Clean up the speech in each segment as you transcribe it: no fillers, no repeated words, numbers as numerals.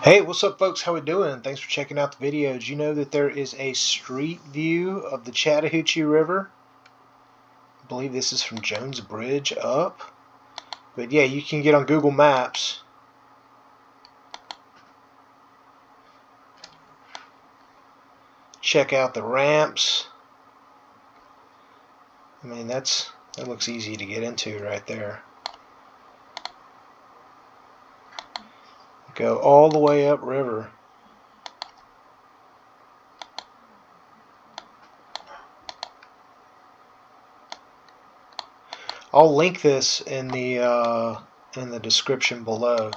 Hey, what's up folks? How we doing? Thanks for checking out the video. Did you know that there is a street view of the Chattahoochee River? I believe this is from Jones Bridge up. But yeah, you can get on Google Maps. Check out the ramps. I mean, that looks easy to get into right there. Go all the way up river. I'll link this in the description below.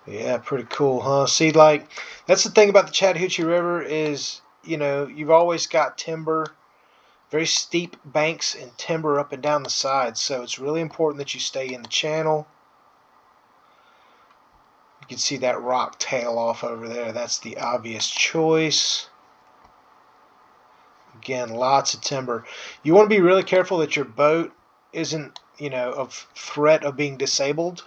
Yeah, pretty cool, huh? See, like, that's the thing about the Chattahoochee River is, you know, you've always got timber, very steep banks and timber up and down the sides, so it's really important that you stay in the channel. You can see that rock tail off over there. That's the obvious choice. Again, lots of timber. You want to be really careful that your boat isn't, of threat of being disabled,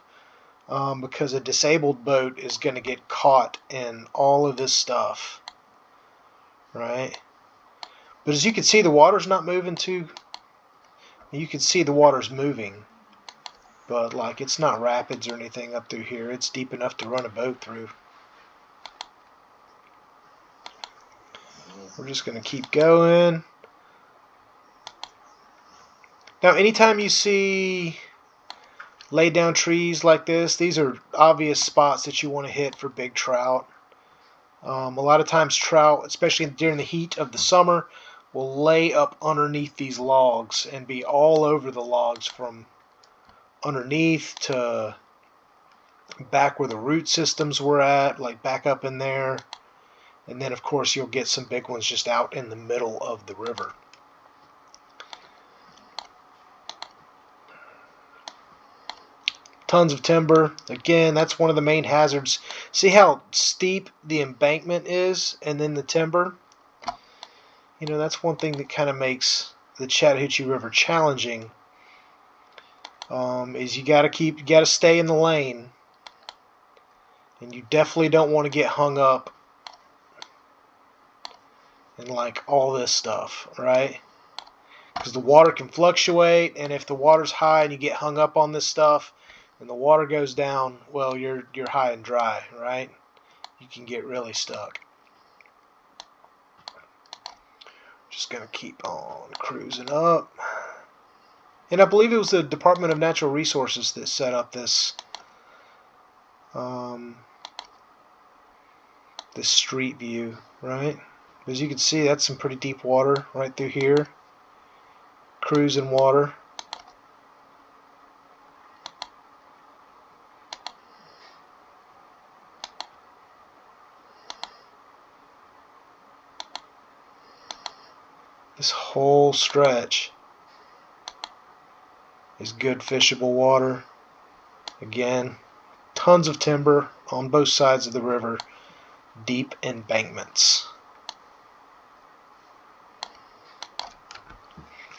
because a disabled boat is going to get caught in all of this stuff, right? But as you can see, the water's not moving too. You can see the water's moving, but like it's not rapids or anything up through here. It's deep enough to run a boat through. We're just going to keep going. Now, anytime you see laid down trees like this, these are obvious spots that you want to hit for big trout. A lot of times trout, especially during the heat of the summer, will lay up underneath these logs and be all over the logs from underneath to back where the root systems were at, like back up in there. And then, of course, you'll get some big ones just out in the middle of the river. Tons of timber. Again, that's one of the main hazards. See how steep the embankment is and then the timber? You know, that's one thing that kind of makes the Chattahoochee River challenging. Is you gotta stay in the lane, and you definitely don't want to get hung up in like all this stuff, right? Because the water can fluctuate, and if the water's high and you get hung up on this stuff, and the water goes down, well, you're high and dry, right? You can get really stuck. Just gonna keep on cruising up. And I believe it was the Department of Natural Resources that set up this this street view, right? As you can see, that's some pretty deep water right through here. Cruising water. This whole stretch is good fishable water. Again, tons of timber on both sides of the river, deep embankments.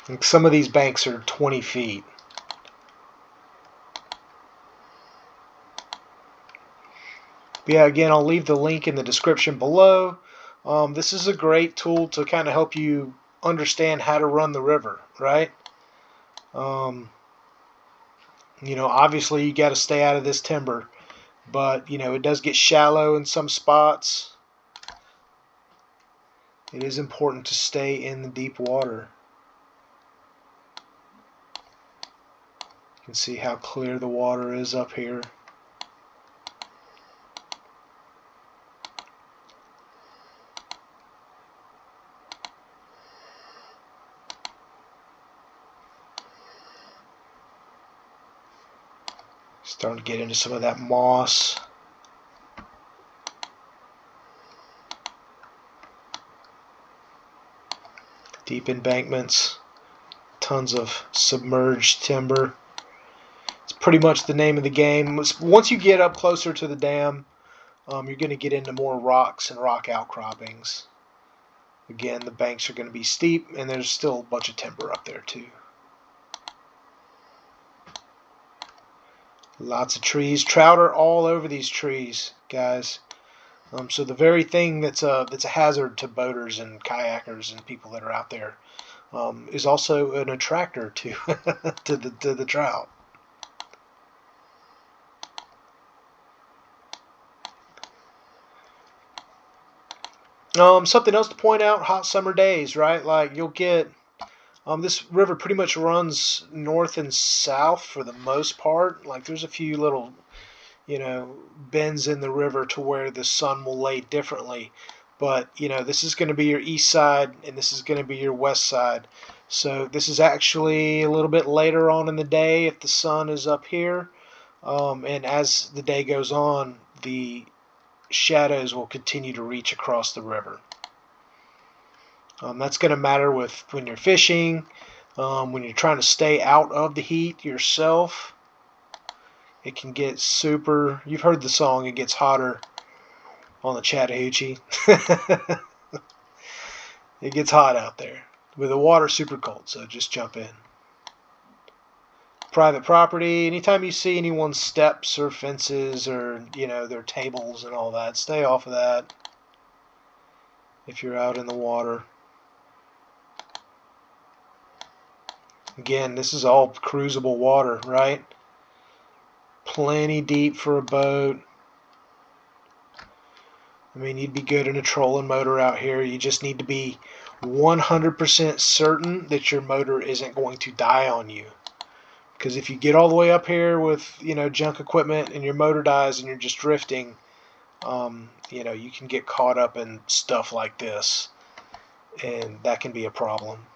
And some of these banks are 20 feet. But yeah, again, I'll leave the link in the description below. This is a great tool to kind of help you understand how to run the river, right? Obviously you got to stay out of this timber, but it does get shallow in some spots. It is important to stay in the deep water. You can see how clear the water is up here. Starting to get into some of that moss. Deep embankments. Tons of submerged timber. It's pretty much the name of the game. Once you get up closer to the dam, you're going to get into more rocks and rock outcroppings. Again, the banks are going to be steep, and there's still a bunch of timber up there too. Lots of trees. Trout are all over these trees, guys. So the very thing that's a hazard to boaters and kayakers and people that are out there is also an attractor to to the trout. Something else to point out: hot summer days, right? Like you'll get this river pretty much runs north and south for the most part. Like there's a few little, bends in the river to where the sun will lay differently. But, this is going to be your east side and this is going to be your west side. So this is actually a little bit later on in the day if the sun is up here. And as the day goes on, the shadows will continue to reach across the river. That's going to matter with when you're fishing, when you're trying to stay out of the heat yourself. It can get super, you've heard the song, it gets hotter on the Chattahoochee. It gets hot out there. But the water's super cold, so just jump in. Private property, anytime you see anyone's steps or fences or, their tables and all that, stay off of that if you're out in the water. Again, this is all cruisable water, right? Plenty deep for a boat. I mean, you'd be good in a trolling motor out here. You just need to be 100% certain that your motor isn't going to die on you. Because if you get all the way up here with, junk equipment and your motor dies and you're just drifting, you can get caught up in stuff like this. And that can be a problem.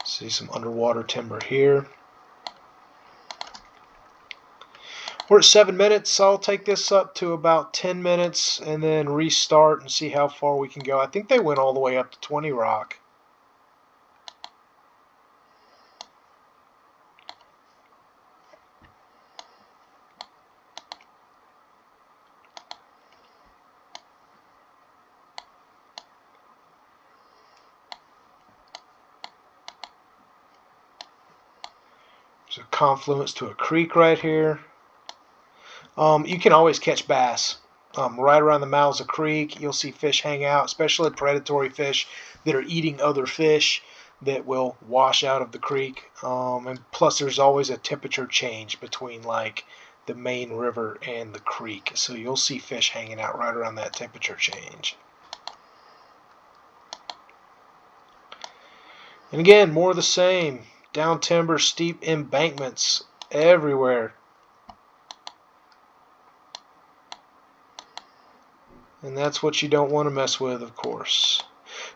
See some underwater timber here. We're at 7 minutes. I'll take this up to about 10 minutes and then restart and see how far we can go. I think they went all the way up to 20 rock. There's a confluence to a creek right here. You can always catch bass. Right around the mouths of the creek, you'll see fish hang out, especially predatory fish that are eating other fish that will wash out of the creek. And plus, there's always a temperature change between like the main river and the creek, so you'll see fish hanging out right around that temperature change. And again, more of the same. Down timber, steep embankments everywhere. And that's what you don't want to mess with, of course.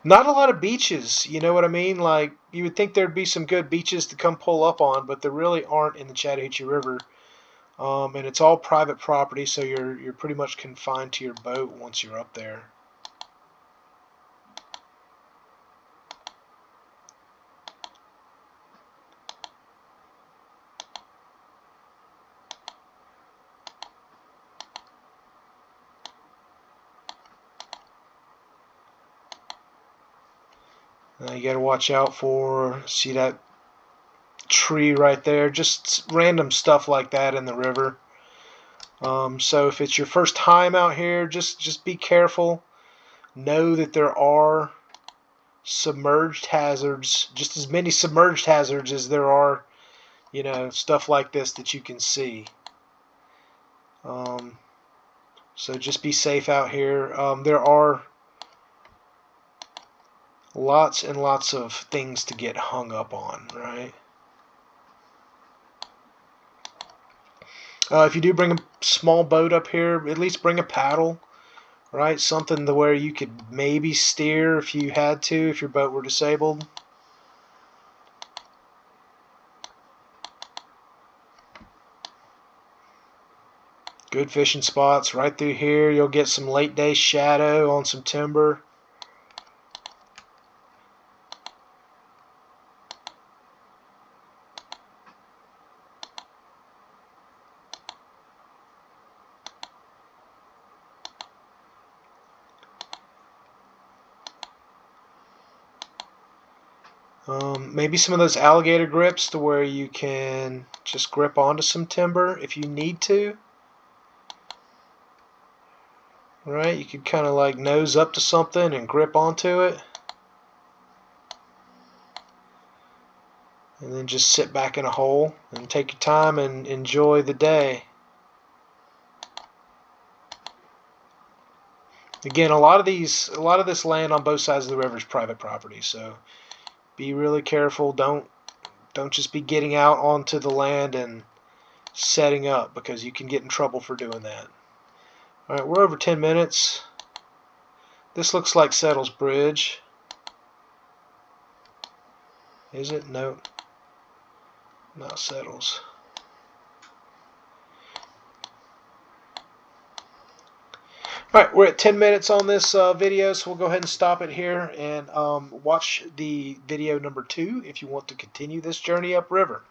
Not a lot of beaches, you know what I mean? Like, you would think there'd be some good beaches to come pull up on, but there really aren't in the Chattahoochee River. And it's all private property, so you're pretty much confined to your boat once you're up there. You got to watch out for, see that tree right there, just random stuff like that in the river. So if it's your first time out here, just be careful. Know that there are submerged hazards, just as many submerged hazards as there are, stuff like this that you can see. So just be safe out here. There are lots and lots of things to get hung up on, right? If you do bring a small boat up here, at least bring a paddle, right? Something to where you could maybe steer if you had to, if your boat were disabled. Good fishing spots right through here. You'll get some late day shadow on some timber. Maybe some of those alligator grips to where you can just grip onto some timber if you need to. Right, you could kind of like nose up to something and grip onto it. And then just sit back in a hole and take your time and enjoy the day. Again, a lot of this land on both sides of the river is private property, so be really careful. Don't just be getting out onto the land and setting up, because you can get in trouble for doing that. Alright, we're over 10 minutes. This looks like Settles Bridge. Is it? No. Not Settles. Alright, we're at 10 minutes on this video, so we'll go ahead and stop it here and watch the video number 2 if you want to continue this journey upriver.